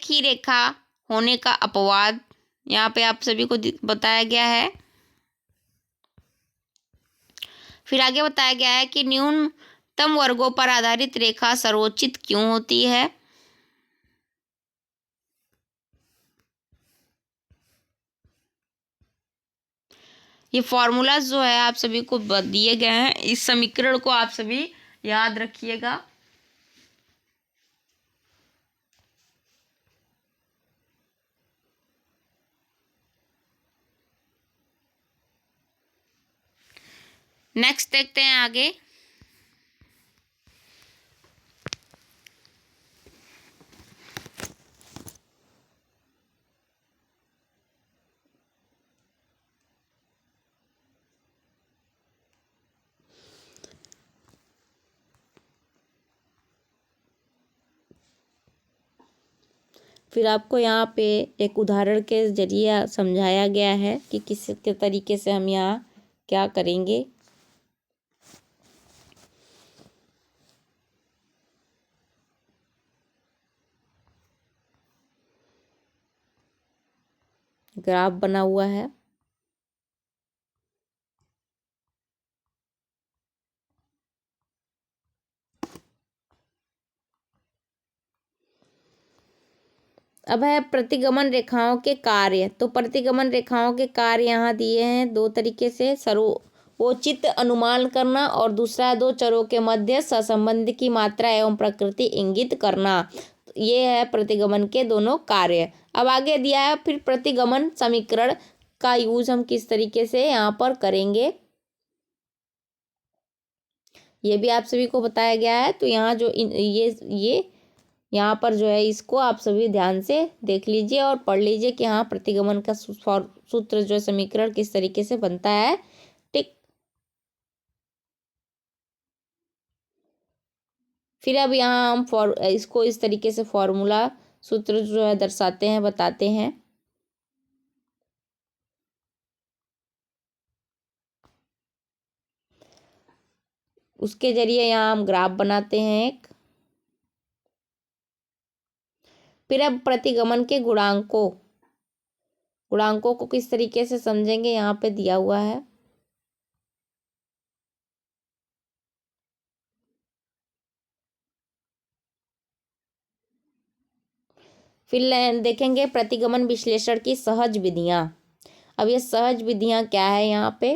ही रेखा होने का अपवाद यहाँ पे आप सभी को बताया गया है। फिर आगे बताया गया है कि न्यूनतम वर्गों पर आधारित रेखा सर्वोचित क्यों होती है। ये फॉर्मूलाज जो है आप सभी को दिए गए हैं, इस समीकरण को आप सभी याद रखिएगा। नेक्स्ट देखते हैं आगे। फिर आपको यहाँ पे एक उदाहरण के जरिए समझाया गया है कि किस के तरीके से हम यहाँ क्या करेंगे। ग्राफ बना हुआ है। अब है प्रतिगमन रेखाओं के कार्य। तो प्रतिगमन रेखाओं के कार्य यहाँ दिए हैं दो तरीके से, सर्वोचित अनुमान करना और दूसरा है दो चरों के मध्य सहसंबंध की मात्रा एवं प्रकृति इंगित करना। ये है प्रतिगमन के दोनों कार्य। अब आगे दिया है फिर प्रतिगमन समीकरण का यूज हम किस तरीके से यहाँ पर करेंगे, ये भी आप सभी को बताया गया है। तो यहाँ जो ये यहाँ पर जो है इसको आप सभी ध्यान से देख लीजिए और पढ़ लीजिए कि हाँ प्रतिगमन का सूत्र जो है समीकरण किस तरीके से बनता है। ठीक, फिर अब यहाँ हम इसको इस तरीके से फॉर्मूला सूत्र जो है दर्शाते हैं, बताते हैं। उसके जरिए यहाँ हम ग्राफ बनाते हैं एक। फिर अब प्रतिगमन के गुणांकों को किस तरीके से समझेंगे, यहाँ पे दिया हुआ है। फिर देखेंगे प्रतिगमन विश्लेषण की सहज विधियां। अब ये सहज विधियां क्या है यहाँ पे,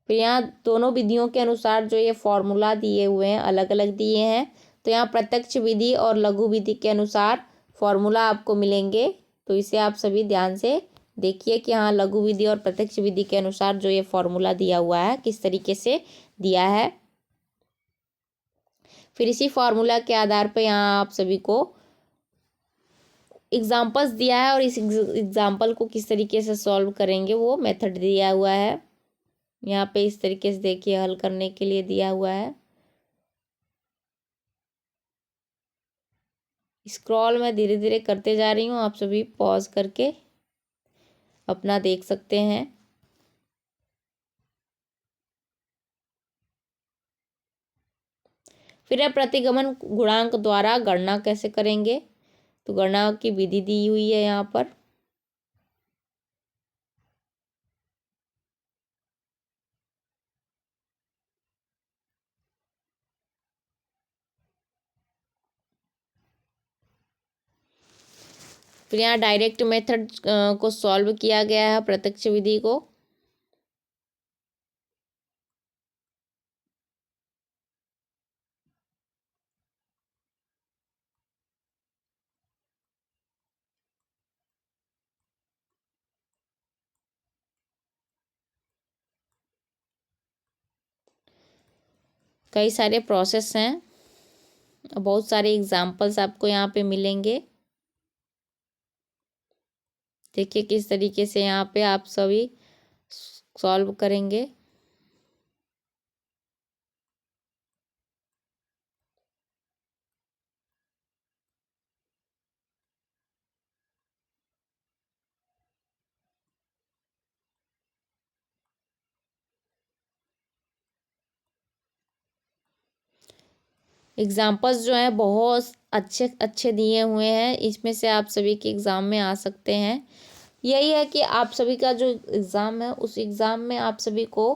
फिर यहाँ दोनों विधियों के अनुसार जो ये फॉर्मूला दिए हुए हैं अलग अलग दिए हैं। तो यहाँ प्रत्यक्ष विधि और लघु विधि के अनुसार फॉर्मूला आपको मिलेंगे। तो इसे आप सभी ध्यान से देखिए कि हाँ लघु विधि और प्रत्यक्ष विधि के अनुसार जो ये फॉर्मूला दिया हुआ है किस तरीके से दिया है। फिर इसी फॉर्मूला के आधार पर यहाँ आप सभी को एग्जाम्पल्स दिया है और इस एग्जाम्पल को किस तरीके से सॉल्व करेंगे वो मेथड दिया हुआ है। यहाँ पे इस तरीके से देखिए हल करने के लिए दिया हुआ है। स्क्रॉल मैं धीरे धीरे करते जा रही हूँ, आप सभी पॉज करके अपना देख सकते हैं। फिर अब प्रतिगमन गुणांक द्वारा गणना कैसे करेंगे, तो गणना की विधि दी हुई है यहाँ पर। फिर यहाँ डायरेक्ट मेथड को सॉल्व किया गया है प्रत्यक्ष विधि को। कई सारे प्रोसेस हैं, बहुत सारे एग्जाम्पल्स आपको यहाँ पे मिलेंगे। देखिए किस तरीके से यहाँ पे आप सभी सॉल्व करेंगे। एग्जाम्पल्स जो हैं बहुत अच्छे अच्छे दिए हुए हैं, इसमें से आप सभी के एग्ज़ाम में आ सकते हैं। यही है कि आप सभी का जो एग्ज़ाम है उस एग्ज़ाम में आप सभी को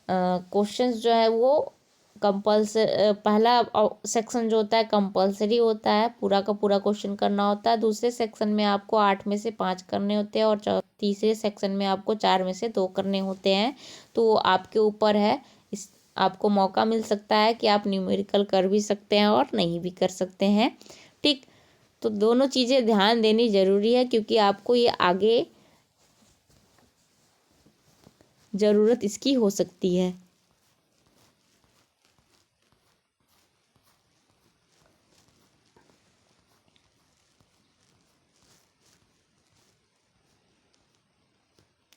क्वेश्चंस जो है वो पहला सेक्शन जो होता है कंपलसरी होता है, पूरा का पूरा क्वेश्चन करना होता है। दूसरे सेक्शन में आपको 8 में से 5 करने होते हैं और तीसरे सेक्शन में आपको 4 में से 2 करने होते हैं। तो आपके ऊपर है, इस आपको मौका मिल सकता है कि आप न्यूमेरिकल कर भी सकते हैं और नहीं भी कर सकते हैं। ठीक, तो दोनों चीज़ें ध्यान देनी ज़रूरी है क्योंकि आपको ये आगे ज़रूरत इसकी हो सकती है।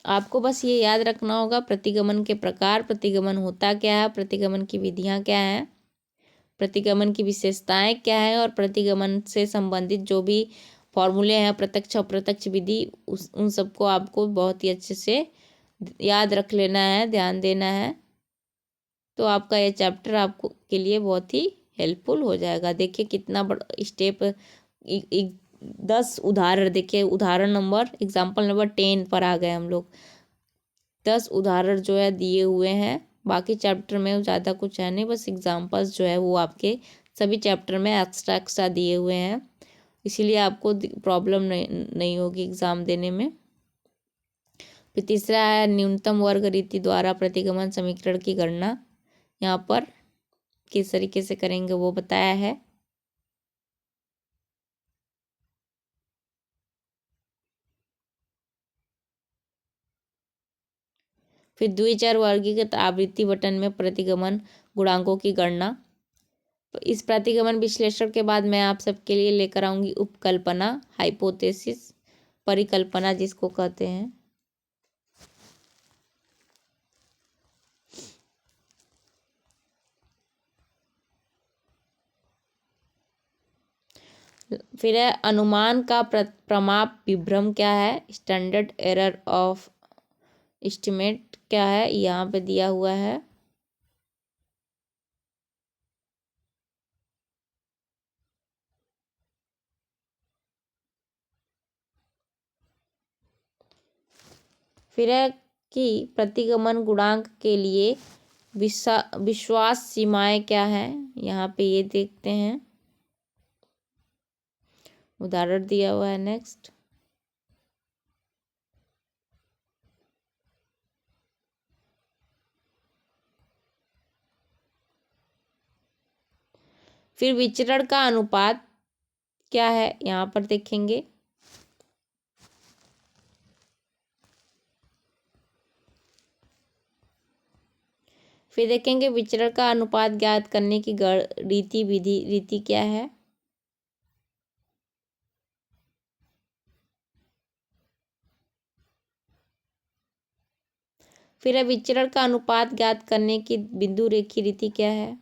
आपको बस ये याद रखना होगा प्रतिगमन के प्रकार, प्रतिगमन होता क्या है, प्रतिगमन की विधियाँ क्या हैं, प्रतिगमन की विशेषताएं क्या है और प्रतिगमन से संबंधित जो भी फॉर्मूले हैं, प्रत्यक्ष अप्रत्यक्ष विधि, उस उन सबको आपको बहुत ही अच्छे से याद रख लेना है, ध्यान देना है। तो आपका ये चैप्टर आपको के लिए बहुत ही हेल्पफुल हो जाएगा। देखिए कितना बड़ा स्टेप, 10 उदाहरण, देखिए उदाहरण नंबर एग्जाम्पल नंबर 10 पर आ गए हम लोग। 10 उदाहरण जो है दिए हुए हैं, बाकी चैप्टर में ज़्यादा कुछ है नहीं, बस एग्जाम्पल्स जो है वो आपके सभी चैप्टर में एक्स्ट्रा एक्स्ट्रा दिए हुए हैं, इसीलिए आपको प्रॉब्लम नहीं होगी एग्ज़ाम देने में। फिर तीसरा है न्यूनतम वर्ग रीति द्वारा प्रतिगमन समीकरण की गणना, यहाँ पर किस तरीके से करेंगे वो बताया है। फिर द्विचर वर्गीकृत आवृत्ति बटन में प्रतिगमन गुणांकों की गणना। तो इस प्रतिगमन विश्लेषण के बाद मैं आप सबके लिए लेकर आऊंगी उपकल्पना, हाइपोथेसिस, परिकल्पना जिसको कहते हैं। फिर है अनुमान का प्रमाप विभ्रम क्या है, स्टैंडर्ड एरर ऑफ एस्टिमेट क्या है, यहाँ पे दिया हुआ है। फिर है कि प्रतिगमन गुणांक के लिए विश्वास सीमाएं क्या है, यहाँ पे ये देखते हैं, उदाहरण दिया हुआ है। नेक्स्ट, फिर विचरण का अनुपात क्या है, यहाँ पर देखेंगे। फिर देखेंगे विचरण का अनुपात ज्ञात करने की रीति क्या है। फिर है विचरण का अनुपात ज्ञात करने की बिंदु रेखी रीति क्या है।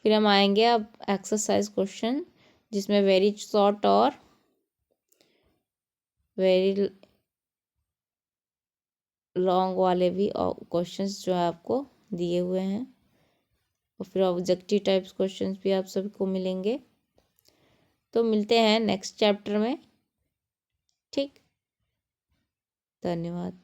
फिर हम आएंगे अब एक्सरसाइज क्वेश्चन, जिसमें वेरी शॉर्ट और वेरी लॉन्ग वाले भी क्वेश्चंस जो है आपको दिए हुए हैं, और फिर ऑब्जेक्टिव टाइप्स क्वेश्चंस भी आप सबको मिलेंगे। तो मिलते हैं नेक्स्ट चैप्टर में। ठीक, धन्यवाद।